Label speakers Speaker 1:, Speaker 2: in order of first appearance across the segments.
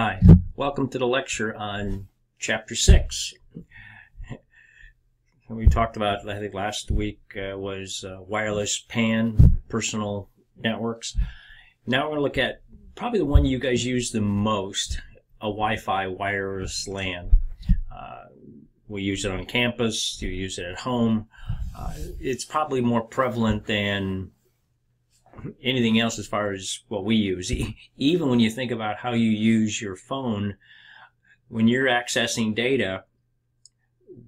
Speaker 1: Hi, welcome to the lecture on Chapter 6. We talked about, I think last week was wireless PAN, personal networks. Now we're going to look at probably the one you guys use the most, a Wi-Fi wireless LAN. We use it on campus, you use it at home. It's probably more prevalent than anything else as far as what we use. Even when you think about how you use your phone, when you're accessing data,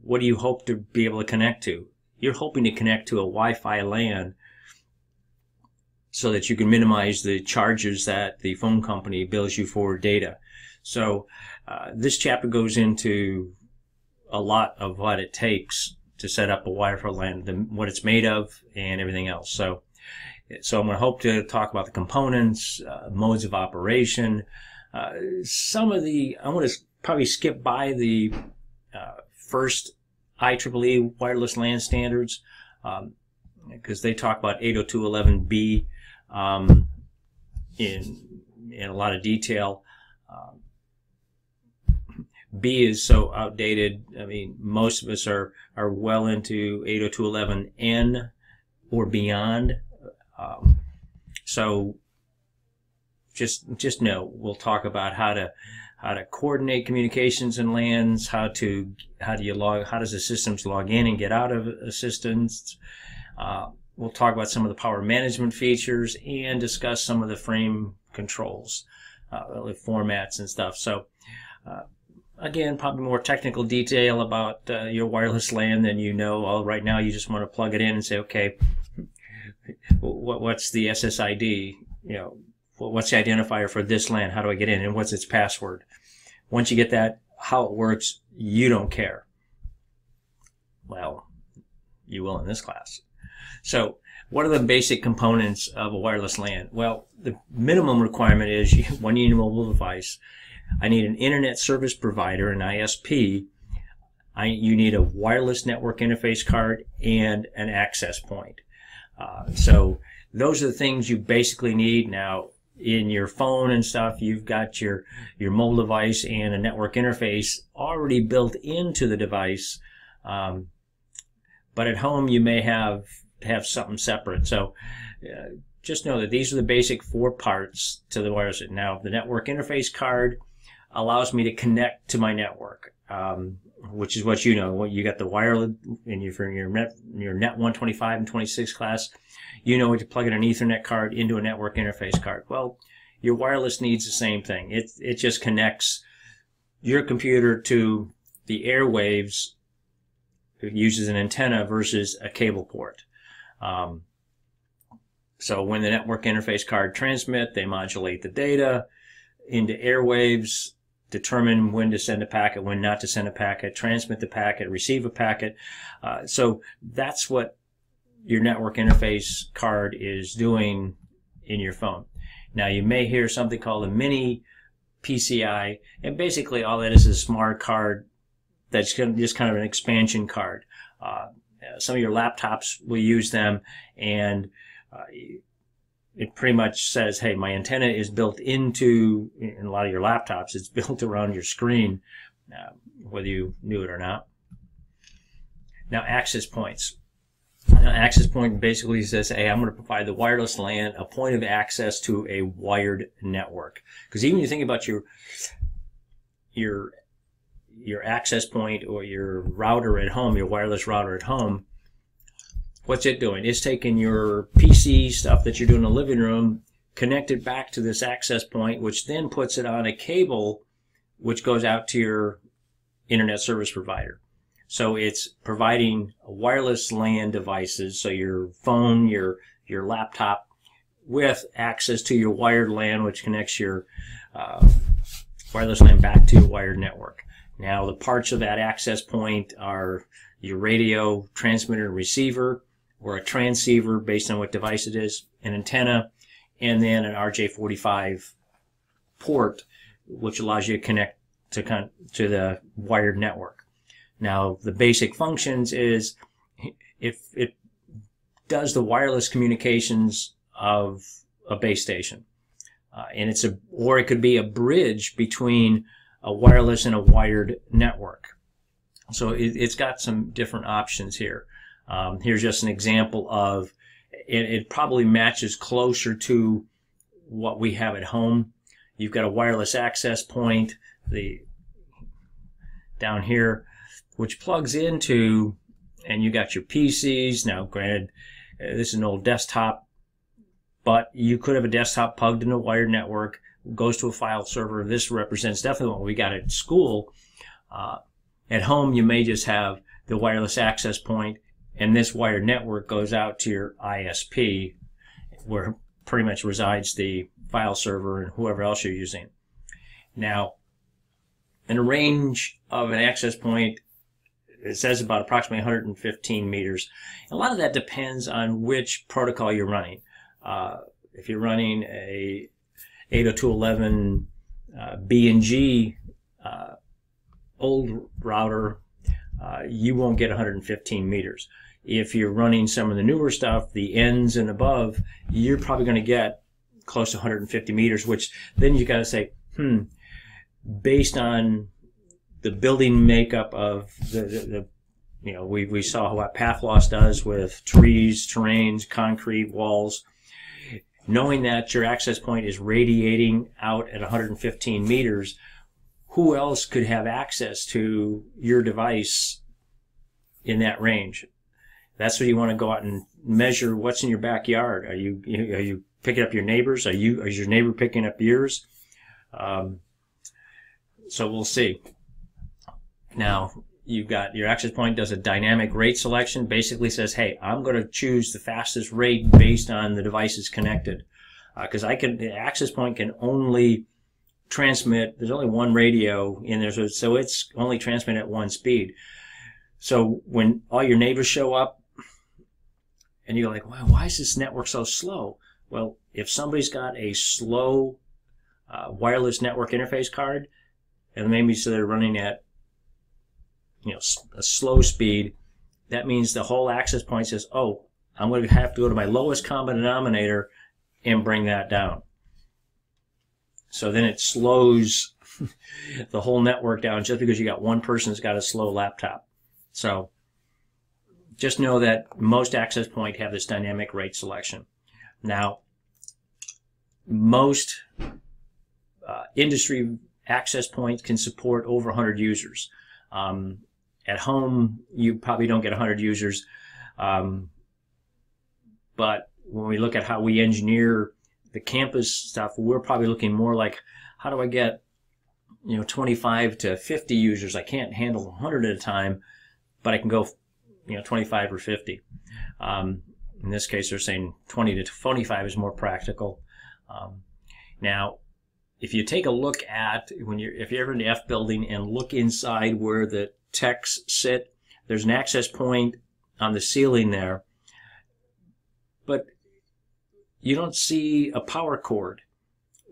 Speaker 1: what do you hope to be able to connect to? You're hoping to connect to a Wi-Fi LAN so that you can minimize the charges that the phone company bills you for data. So this chapter goes into a lot of what it takes to set up a Wi-Fi LAN, what it's made of, and everything else. So I'm going to hope to talk about the components, modes of operation. Some of the, I want to probably skip by the first IEEE wireless LAN standards because they talk about 802.11b in a lot of detail. B is so outdated. I mean, most of us are well into 802.11n or beyond. So just know we'll talk about how to coordinate communications in LANs, how does the systems log in and get out of a systems. We'll talk about some of the power management features and discuss some of the frame controls, formats and stuff. So again, probably more technical detail about your wireless LAN than you know. Right now you just want to plug it in and say, okay, what's the SSID? You know, what's the identifier for this LAN? How do I get in? And what's its password? Once you get that, how it works, you don't care. Well, you will in this class. So what are the basic components of a wireless LAN? Well, the minimum requirement is when you need a mobile device, I need an internet service provider, an ISP. You need a wireless network interface card and an access point. So those are the things you basically need. Now, in your phone and stuff, you've got your mobile device and a network interface already built into the device. But at home, you may have something separate. So just know that these are the basic 4 parts to the wireless. Now, the network interface card allows me to connect to my network, which is what you know. You got the wireless, and for your net 125 and 26 class, you know to plug in an Ethernet card into a network interface card. Well, your wireless needs the same thing. It just connects your computer to the airwaves. It uses an antenna versus a cable port. So when the network interface card transmit, they modulate the data into airwaves, determine when to send a packet, when not to send a packet, transmit the packet, receive a packet. So that's what your network interface card is doing in your phone. Now you may hear something called a mini PCI, and basically all that is a smart card that's just kind of an expansion card. Some of your laptops will use them, and it pretty much says, hey, my antenna is built into, in a lot of your laptops, it's built around your screen, whether you knew it or not. Now, access points. Now, access point basically says, hey, I'm going to provide the wireless LAN a point of access to a wired network. Because even when you think about your access point or your router at home, your wireless router at home, what's it doing? It's taking your PC stuff that you're doing in the living room, connected back to this access point, which then puts it on a cable which goes out to your internet service provider. So it's providing wireless LAN devices, so your phone, your laptop, with access to your wired LAN, which connects your wireless LAN back to your wired network. Now, the parts of that access point are your radio transmitter and receiver, or a transceiver based on what device it is, an antenna, and then an RJ45 port, which allows you to connect to the wired network. Now, the basic functions is if it does the wireless communications of a base station. and or it could be a bridge between a wireless and a wired network. So it's got some different options here. Here's just an example of it probably matches closer to what we have at home. You've got a wireless access point down here, which plugs into, and you got your PCs. Now, granted, this is an old desktop, but you could have a desktop plugged into a wired network, goes to a file server. This represents definitely what we got at school. At home, you may just have the wireless access point, and this wired network goes out to your ISP, where pretty much resides the file server and whoever else you're using. Now, in a range of an access point, it says about approximately 115 meters. A lot of that depends on which protocol you're running. If you're running a 802.11 B and G old router, you won't get 115 meters. If you're running some of the newer stuff, the ends and above, you're probably going to get close to 150 meters, which then you got to say, based on the building makeup of we saw what path loss does with trees, terrains, concrete, walls. Knowing that your access point is radiating out at 115 meters, who else could have access to your device in that range? That's what you want to go out and measure. What's in your backyard? Are you picking up your neighbors? Is your neighbor picking up yours? So we'll see. Now, you've got your access point does a dynamic rate selection. Basically says, hey, I'm going to choose the fastest rate based on the devices connected. Because the access point can only transmit, there's only one radio in there, so it's only transmit at one speed. So when all your neighbors show up, and you're like, wow, why is this network so slow? Well, if somebody's got a slow wireless network interface card, and maybe so they're running at a slow speed, that means the whole access point says, oh, I'm going to have to go to my lowest common denominator and bring that down. So then it slows the whole network down just because you got one person that's got a slow laptop. So just know that most access point have this dynamic rate selection. Now, most industry access points can support over 100 users. At home, you probably don't get 100 users. But when we look at how we engineer the campus stuff, we're probably looking more like, how do I get 25 to 50 users? I can't handle 100 at a time, but I can go 25 or 50. In this case, they're saying 20 to 25 is more practical. Now, if you take a look at if you're ever in the F building and look inside where the techs sit, there's an access point on the ceiling there, but you don't see a power cord.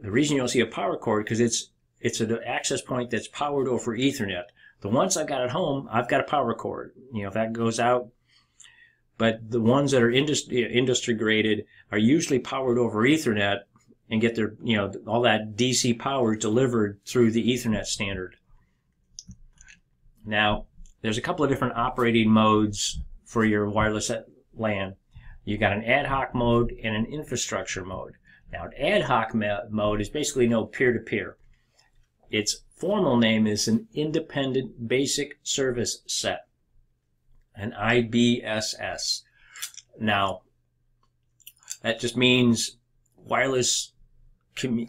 Speaker 1: The reason you don't see a power cord because it's an access point that's powered over Ethernet. The ones I've got at home, I've got a power cord. If that goes out, but the ones that are industry graded are usually powered over Ethernet and get their all that DC power delivered through the Ethernet standard. Now, there's a couple of different operating modes for your wireless LAN. You got an ad hoc mode and an infrastructure mode. Now, an ad hoc mode is basically no peer-to-peer. Its formal name is an Independent Basic Service Set, an IBSS. Now, that just means wireless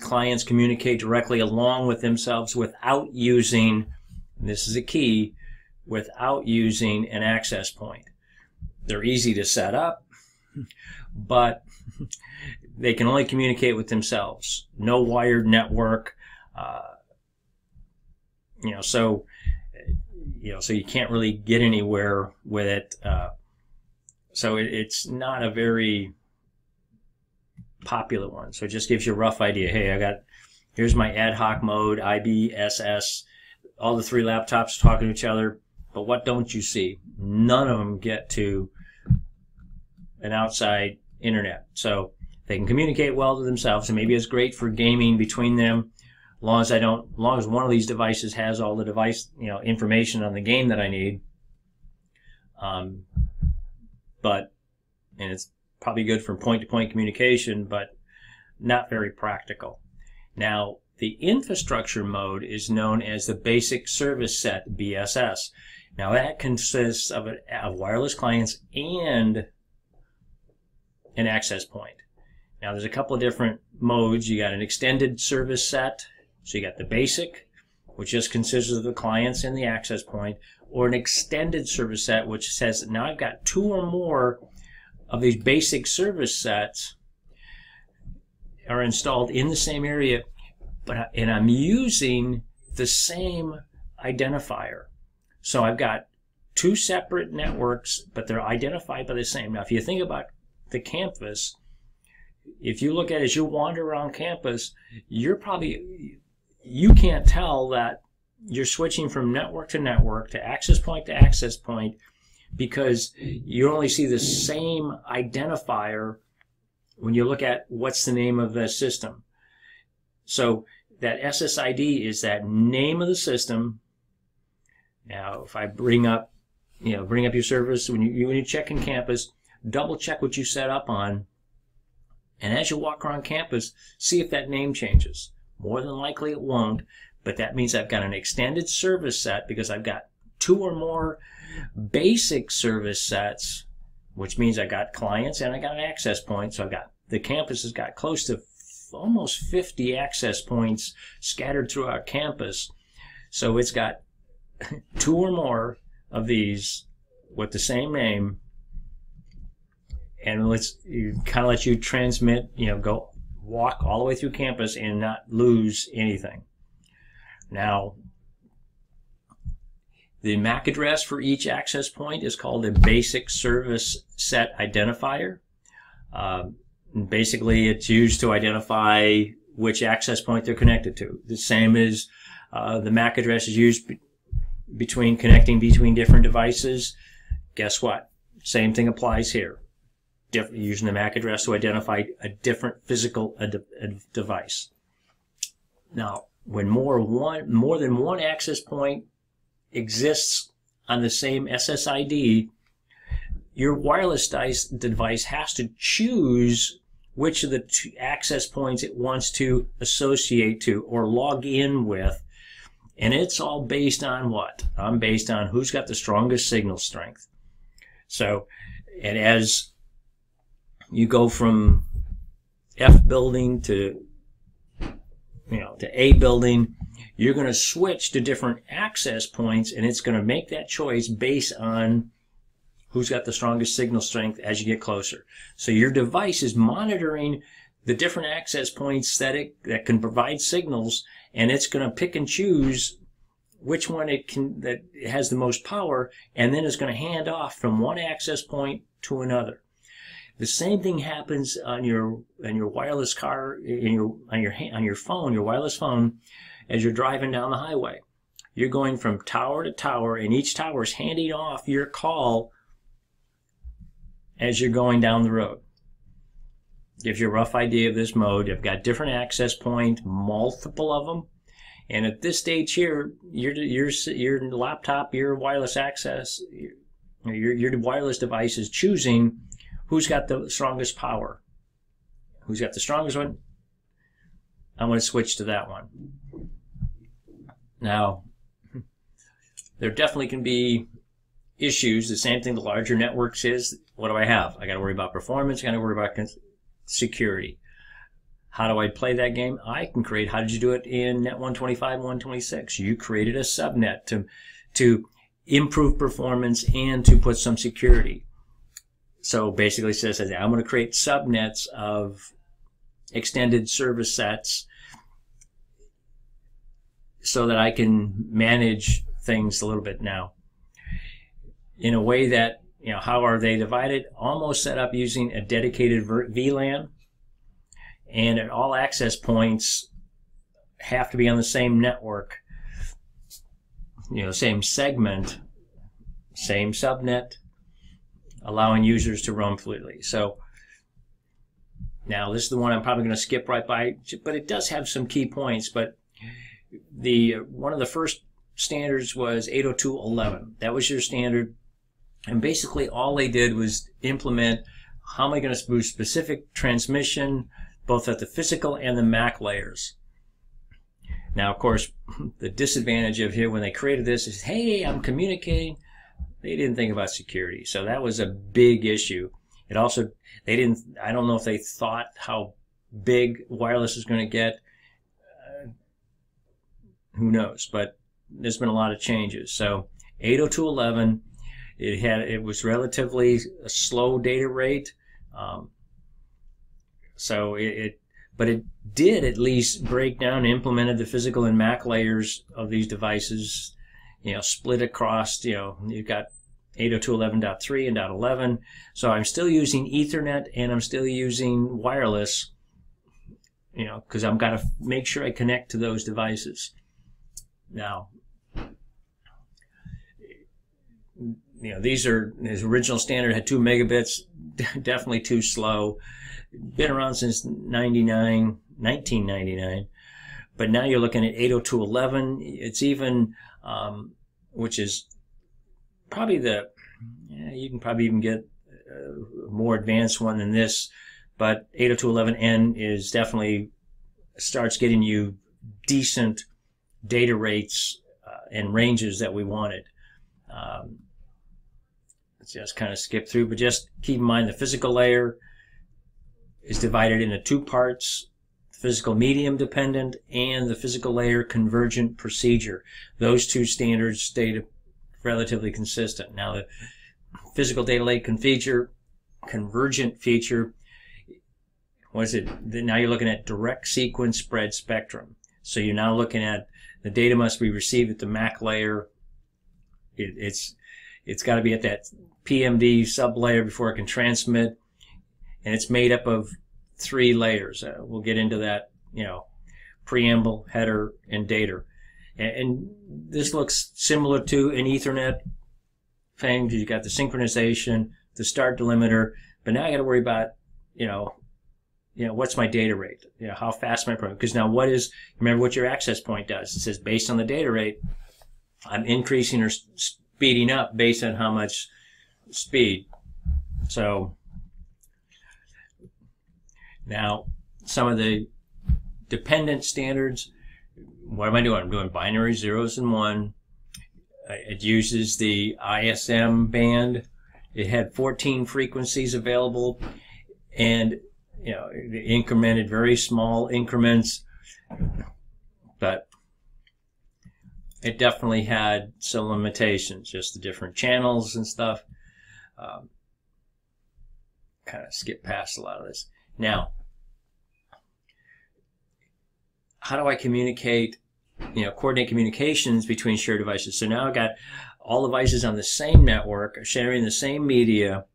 Speaker 1: clients communicate directly along with themselves without using, and this is a key, without using an access point. They're easy to set up, but they can only communicate with themselves. No wired network, so you can't really get anywhere with it. So it's not a very popular one. So it just gives you a rough idea. Hey, here's my ad hoc mode, IBSS. All the three laptops talking to each other, but what don't you see? None of them get to an outside internet. So They can communicate well to themselves, and maybe it's great for gaming between them, as long as one of these devices has all the device, information on the game that I need. And it's probably good for point-to-point communication, but not very practical. Now, the infrastructure mode is known as the basic service set, BSS. Now that consists of wireless clients and an access point. Now there's a couple of different modes. You got an extended service set, so you got the basic, which just consists of the clients and the access point, or an extended service set, which says now I've got 2 or more of these basic service sets are installed in the same area, and I'm using the same identifier. So I've got 2 separate networks, but they're identified by the same. Now, if you think about the campus, if you look at it as you wander around campus, you can't tell that you're switching from network to network, to access point, because you only see the same identifier when you look at what's the name of the system. So that SSID is that name of the system. Now, if I bring up your service, when you check in campus, double check what you set up on, and as you walk around campus, see if that name changes. More than likely it won't, but that means I've got an extended service set because I've got 2 or more basic service sets, which means I got clients and I got an access point. So the campus has got close to almost 50 access points scattered throughout campus. So it's got 2 or more of these with the same name, and kind of let you transmit, go walk all the way through campus and not lose anything. Now, the MAC address for each access point is called a basic service set identifier. Basically, it's used to identify which access point they're connected to. The same as the MAC address is used connecting between different devices. Guess what? Same thing applies here. Using the MAC address to identify a different physical device. Now, when more than one access point exists on the same SSID, your wireless device has to choose which of the 2 access points it wants to associate to or log in with. And it's all based on what? Based on who's got the strongest signal strength. So, and as you go from F building to A building, you're going to switch to different access points, and it's going to make that choice based on who's got the strongest signal strength as you get closer. So your device is monitoring the different access points that can provide signals, and it's going to pick and choose which one that has the most power, and then it's going to hand off from one access point to another. The same thing happens on your wireless car, on your phone, your wireless phone, as you're driving down the highway. You're going from tower to tower, and each tower is handing off your call as you're going down the road. Gives you a rough idea of this mode. You've got different access points, multiple of them, and at this stage here, your laptop, your wireless access, your wireless device is choosing who's got the strongest power. Who's got the strongest one? I'm going to switch to that one. Now, there definitely can be issues. The same thing the larger networks is. What do I have? I got to worry about performance. I got to worry about security. How do I play that game? I can create. How did you do it in Net 125 and 126? You created a subnet to improve performance and to put some security. So basically, it says I'm going to create subnets of extended service sets so that I can manage things a little bit now in a way that, how are they divided? Almost set up using a dedicated VLAN, and at all access points have to be on the same network, same segment, same subnet, allowing users to roam freely. So Now, this is the one I'm probably going to skip right by, but it does have some key points. But one of the first standards was 802.11. That was your standard. And basically all they did was implement how am I going to boost specific transmission, both at the physical and the MAC layers. Now, of course, the disadvantage of here when they created this is, hey, I'm communicating. They didn't think about security. So that was a big issue. It also, I don't know if they thought how big wireless is going to get. Who knows? But there's been a lot of changes. So 802.11, it was relatively a slow data rate. But it did at least break down and implemented the physical and MAC layers of these devices, split across, you've got 802.11.3 and .11. So I'm still using Ethernet and I'm still using wireless, because I've got to make sure I connect to those devices. Now, his original standard had 2 megabits, definitely too slow. Been around since 1999, but now you're looking at 802.11. It's even, which is probably you can probably even get a more advanced one than this, but 802.11n is definitely starts getting you decent data rates and ranges that we wanted. Let's just kind of skip through, but just keep in mind the physical layer is divided into 2 parts, physical medium dependent and the physical layer convergent procedure. Those 2 standards stayed relatively consistent. Now the physical data lake convergent feature, what is it? Now you're looking at direct sequence spread spectrum. So you're now looking at the data must be received at the MAC layer. It's got to be at that PMD sublayer before it can transmit. And it's made up of 3 layers. We'll get into that, preamble, header, and data. And this looks similar to an Ethernet thing. You got the synchronization, the start delimiter, but now I got to worry about, what's my data rate? How fast am I programming? Because now remember what your access point does. It says based on the data rate, I'm increasing or speeding up based on how much speed. So now some of the dependent standards, what am I doing? I'm doing binary 0s and 1. It uses the ISM band. It had 14 frequencies available, and it incremented very small increments, but it definitely had some limitations, just the different channels and stuff. Kind of skip past a lot of this. Now, how do I communicate, coordinate communications between shared devices? So now I've got all devices on the same network, sharing the same media.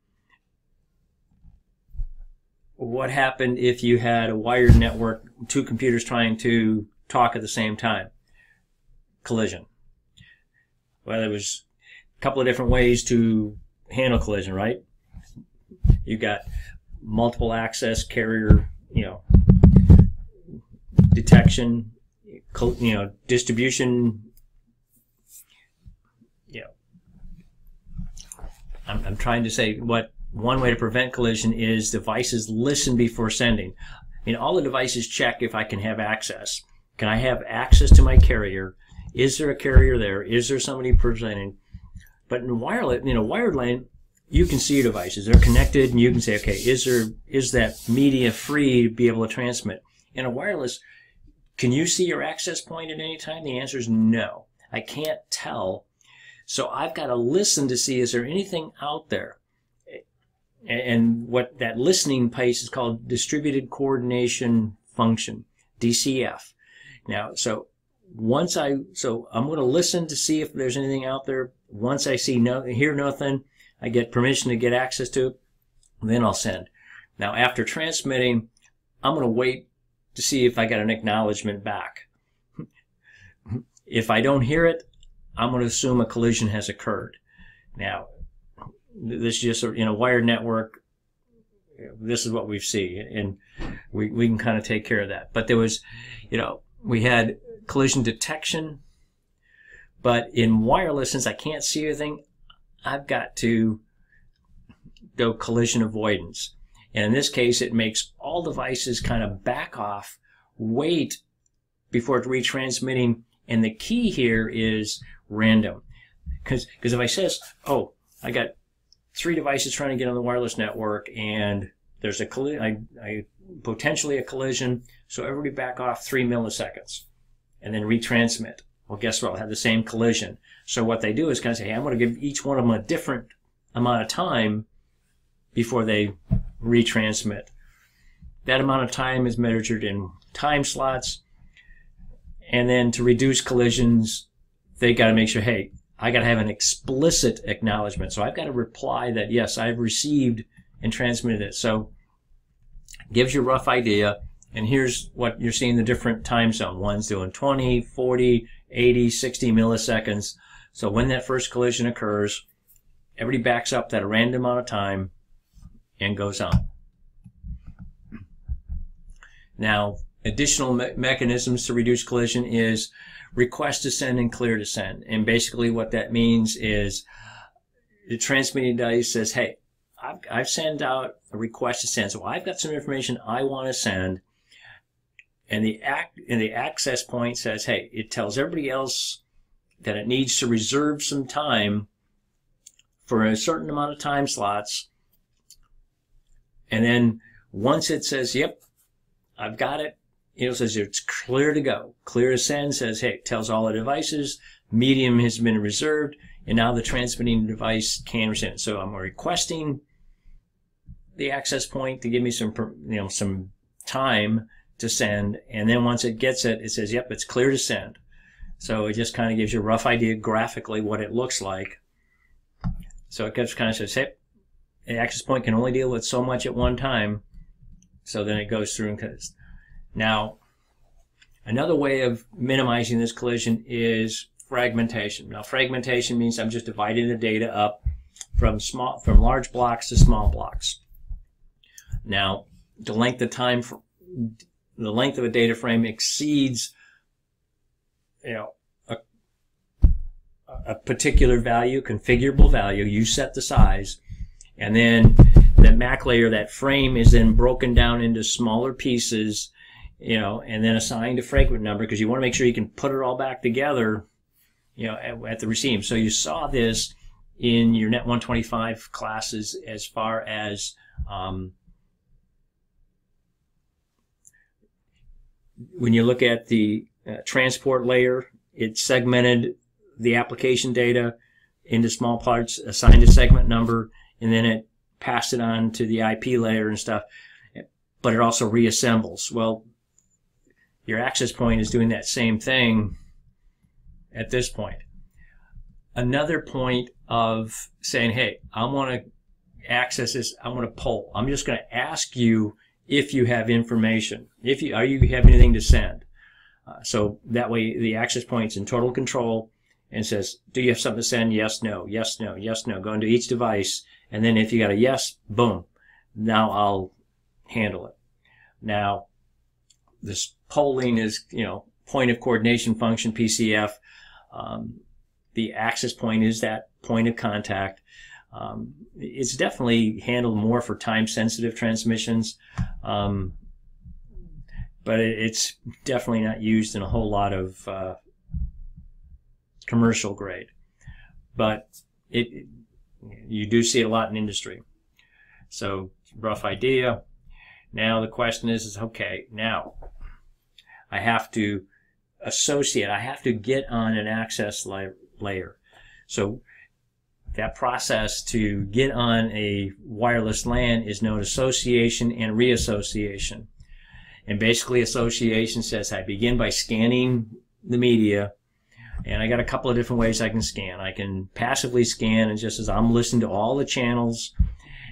Speaker 1: What happened if you had a wired network, 2 computers trying to talk at the same time? Collision. Well, there was a couple of different ways to handle collision, right? You've got multiple access carrier, detection, distribution. I'm trying to say one way to prevent collision is devices listen before sending. All the devices check if I can have access. Can I have access to my carrier? Is there a carrier there? Is there somebody presenting? But in wireless, wired LAN, you can see your devices. They're connected, and you can say, okay, is that media free to be able to transmit? In a wireless, can you see your access point at any time? The answer is no. I can't tell. So I've got to listen to see, is there anything out there? And what that listening piece is called distributed coordination function, DCF. Now, so I'm going to listen to see if there's anything out there. Once I hear nothing, I get permission to get access to it, then I'll send. Now, after transmitting, I'm going to wait to see if I got an acknowledgement back. If I don't hear it, I'm going to assume a collision has occurred. Now, this is just, wired network, this is what we see, and we can kind of take care of that. But there was, we had collision detection, but in wireless, since I can't see anything, I've got to go collision avoidance. And in this case, it makes all devices kind of back off, wait before retransmitting. And the key here is random. Because if I says, oh, I got 3 devices trying to get on the wireless network, and there's a potentially a collision, so everybody back off 3 milliseconds, and then retransmit. Well, guess what? I'll have the same collision. So what they do is kind of say, hey, I'm going to give each one of them a different amount of time before they retransmit. That amount of time is measured in time slots. And then to reduce collisions, they got to make sure, hey, I got to have an explicit acknowledgement. So I've got to reply that, yes, I've received and transmitted it. So it gives you a rough idea. And here's what you're seeing, the different time zone. One's doing 20, 40, 80, 60 milliseconds. So when that first collision occurs, everybody backs up that random amount of time and goes on. Now, additional mechanisms to reduce collision is request to send and clear to send. And basically what that means is the transmitting device says, hey, I've sent out a request to send. So I've got some information I want to send. And the access point says, hey, it tells everybody else that it needs to reserve some time for a certain amount of time slots. And then once it says, yep, I've got it, it says it's clear to go. Clear to send says, hey, it tells all the devices, medium has been reserved, and now the transmitting device can send. So I'm requesting the access point to give me some time to send, and then once it gets it, it says, yep, it's clear to send. So it just kind of gives you a rough idea graphically what it looks like. So it kind of says, hey, the access point can only deal with so much at one time. So then it goes through and now, another way of minimizing this collision is fragmentation. Now, fragmentation means I'm just dividing the data up from large blocks to small blocks. Now, the length of a data frame exceeds, a particular value, configurable value. You set the size, and then the MAC layer, that frame, is then broken down into smaller pieces, and then assigned a fragment number, because you want to make sure you can put it all back together, at the receiver. So you saw this in your Net 125 classes as far as when you look at the transport layer, it segmented the application data into small parts, assigned a segment number, and then it passed it on to the IP layer and stuff. But it also reassembles. Well, your access point is doing that same thing at this point. Another point of saying, hey, I want to access this, I want to poll. I'm just going to ask you if you have information. Are you have anything to send? So that way the access point's in total control and says, do you have something to send? Yes, no, yes, no, yes, no. Go into each device, and then if you got a yes, boom. Now I'll handle it. Now, this polling is, point of coordination function, PCF. The access point is that point of contact. It's definitely handled more for time-sensitive transmissions, but it's definitely not used in a whole lot of commercial grade. But you do see it a lot in industry. So, rough idea. Now the question is okay, now I have to associate, I have to get on an access layer. So that process to get on a wireless LAN is known as association and reassociation. And basically association says I begin by scanning the media, and I got a couple of different ways I can scan. I can passively scan, and just as I'm listening to all the channels,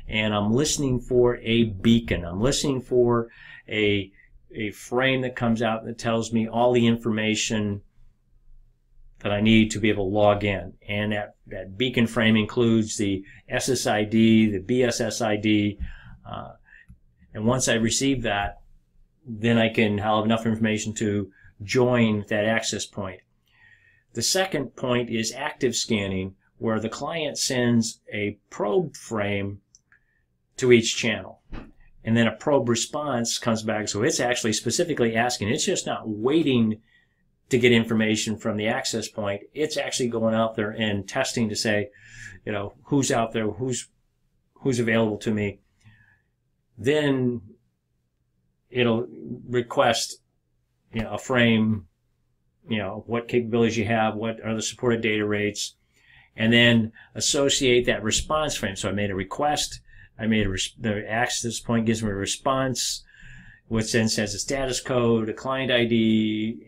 Speaker 1: and I'm listening for a beacon. I'm listening for a frame that comes out that tells me all the information that I need to be able to log in. And that beacon frame includes the SSID, the BSSID, And once I receive that, then I'll have enough information to join that access point. The second point is active scanning, where the client sends a probe frame to each channel. And then a probe response comes back. So it's actually specifically asking. It's just not waiting to get information from the access point. It's actually going out there and testing to say, who's out there, who's available to me. Then it'll request, a frame, what capabilities you have, what are the supported data rates, and then associate that response frame. So I made a request. The access point gives me a response, which then says a status code, a client ID,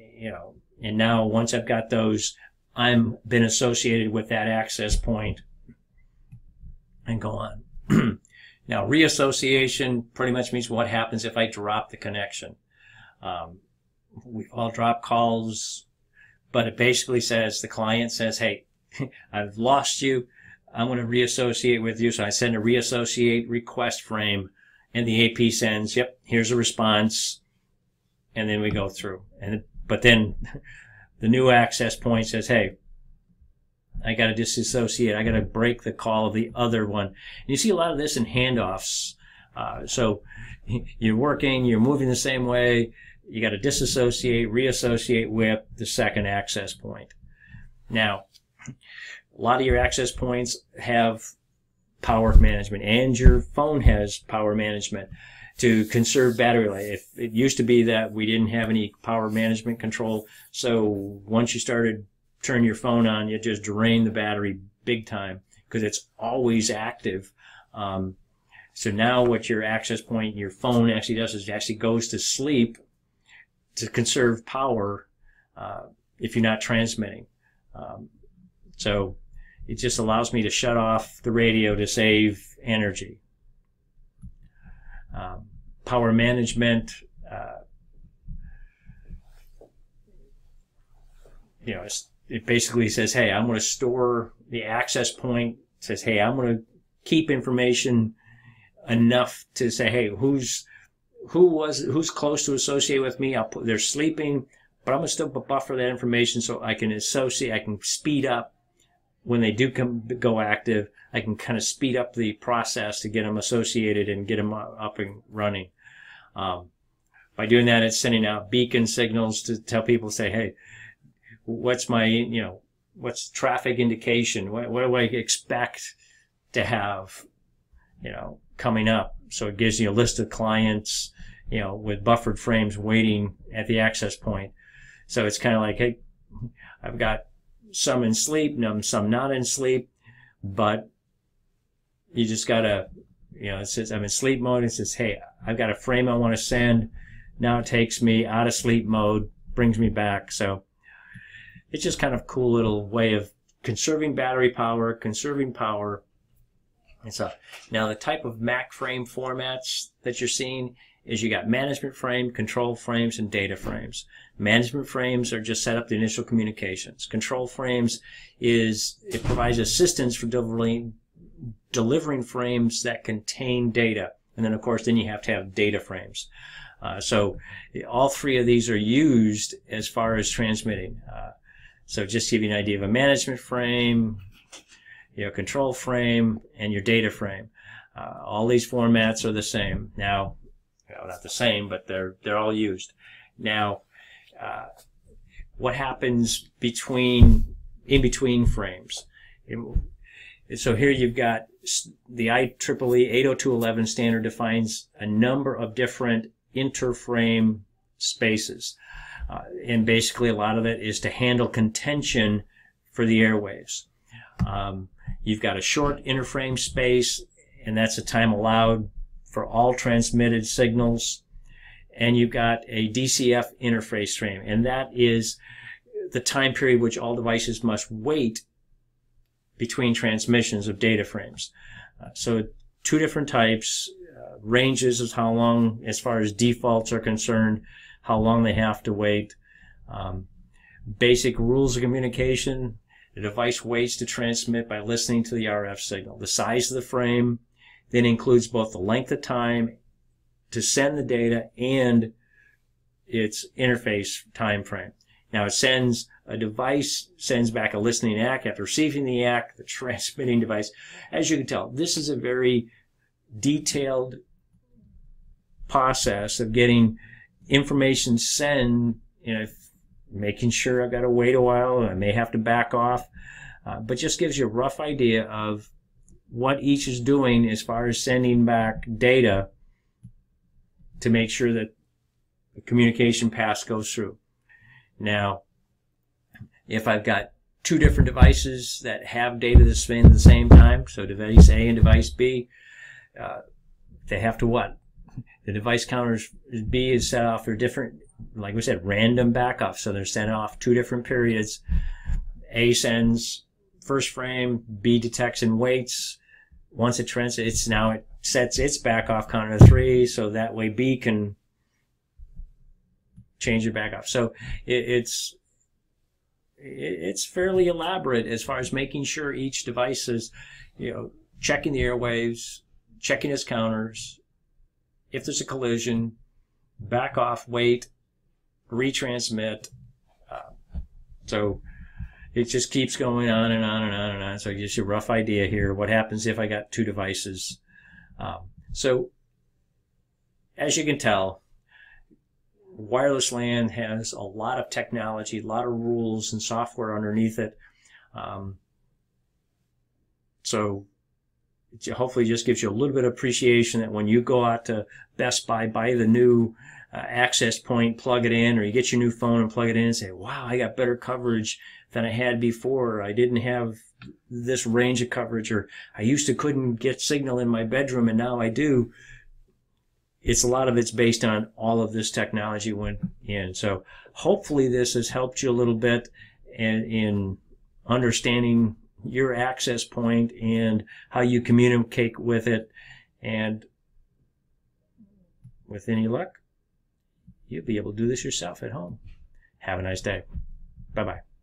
Speaker 1: and now once I've got those, I'm been associated with that access point and go on. Now, reassociation pretty much means what happens if I drop the connection. We've all dropped calls, but it basically says, the client says, hey, I've lost you. I'm going to reassociate with you. So I send a reassociate request frame, and the AP sends, yep, here's a response, and then we go through. But then the new access point says, hey, I got to disassociate. I got to break the call of the other one. And you see a lot of this in handoffs. So you're working, you're moving the same way. You got to disassociate, reassociate with the second access point. Now, a lot of your access points have power management, and your phone has power management to conserve battery life. It used to be that we didn't have any power management control, so once you started turning your phone on, you just drain the battery big time because it's always active. So now what your access point, your phone actually does is it actually goes to sleep to conserve power if you're not transmitting. So it just allows me to shut off the radio to save energy. Power management, it basically says, hey, I'm going to store the access point. It says, hey, I'm going to keep information enough to say, hey, who's close to associate with me. They're sleeping, but I'm going to still buffer that information so I can associate. I can speed up when they do go active. I can kind of speed up the process to get them associated and get them up and running. By doing that, it's sending out beacon signals to tell people, say, hey, what's my, what's traffic indication? What do I expect to have, coming up? So it gives you a list of clients, with buffered frames waiting at the access point. So it's kind of like, hey, I've got some in sleep, some not in sleep, but you just gotta, it says I'm in sleep mode. It says, hey, I've got a frame I want to send. Now it takes me out of sleep mode, brings me back. So it's just kind of a cool little way of conserving battery power, conserving power. And so now the type of Mac frame formats that you're seeing is you got management frame, control frames, and data frames. Management frames are just set up the initial communications. Control frames it provides assistance for delivering frames that contain data. And then, of course, then you have to have data frames. So all three of these are used as far as transmitting. So just to give you an idea of a management frame, control frame, and your data frame. All these formats are the same. Now, not the same, but they're all used. Now, what happens in between frames? So here you've got the IEEE 802.11 standard defines a number of different interframe spaces. And basically a lot of it is to handle contention for the airwaves. You've got a short interframe space, and that's the time allowed for all transmitted signals. And you've got a DCF interface frame, and that is the time period which all devices must wait between transmissions of data frames. So two different types, ranges is how long, as far as defaults are concerned, how long they have to wait. Basic rules of communication: the device waits to transmit by listening to the RF signal. The size of the frame then includes both the length of time to send the data and its interface time frame. Now a device sends back a listening ACK after receiving the ACK, the transmitting device. As you can tell, this is a very detailed process of getting information sent, making sure I've got to wait a while, and I may have to back off, but just gives you a rough idea of what each is doing as far as sending back data to make sure that the communication path goes through. Now, if I've got two different devices that have data that's spent at the same time, so device A and device B, they have to what? The device counters B is set off for different, like we said, random backup. So they're sent off 2 different periods. A sends first frame, B detects and waits. Once it transmits, it sets its back off counter to 3, so that way B can change your back off. So it's fairly elaborate as far as making sure each device is, checking the airwaves, checking its counters. If there's a collision, back off, wait, retransmit. So it just keeps going on and on and on and on. So it gives you a rough idea here what happens if I got 2 devices. So as you can tell, wireless LAN has a lot of technology, a lot of rules and software underneath it. So it hopefully just gives you a little bit of appreciation that when you go out to Best Buy, buy the new access point, plug it in, or you get your new phone and plug it in and say, wow, I got better coverage than I had before. I didn't have this range of coverage, or I used to couldn't get signal in my bedroom and now I do. A lot of it's based on all of this technology went in. So hopefully this has helped you a little bit in understanding your access point and how you communicate with it. And with any luck, you'll be able to do this yourself at home. Have a nice day. Bye-bye.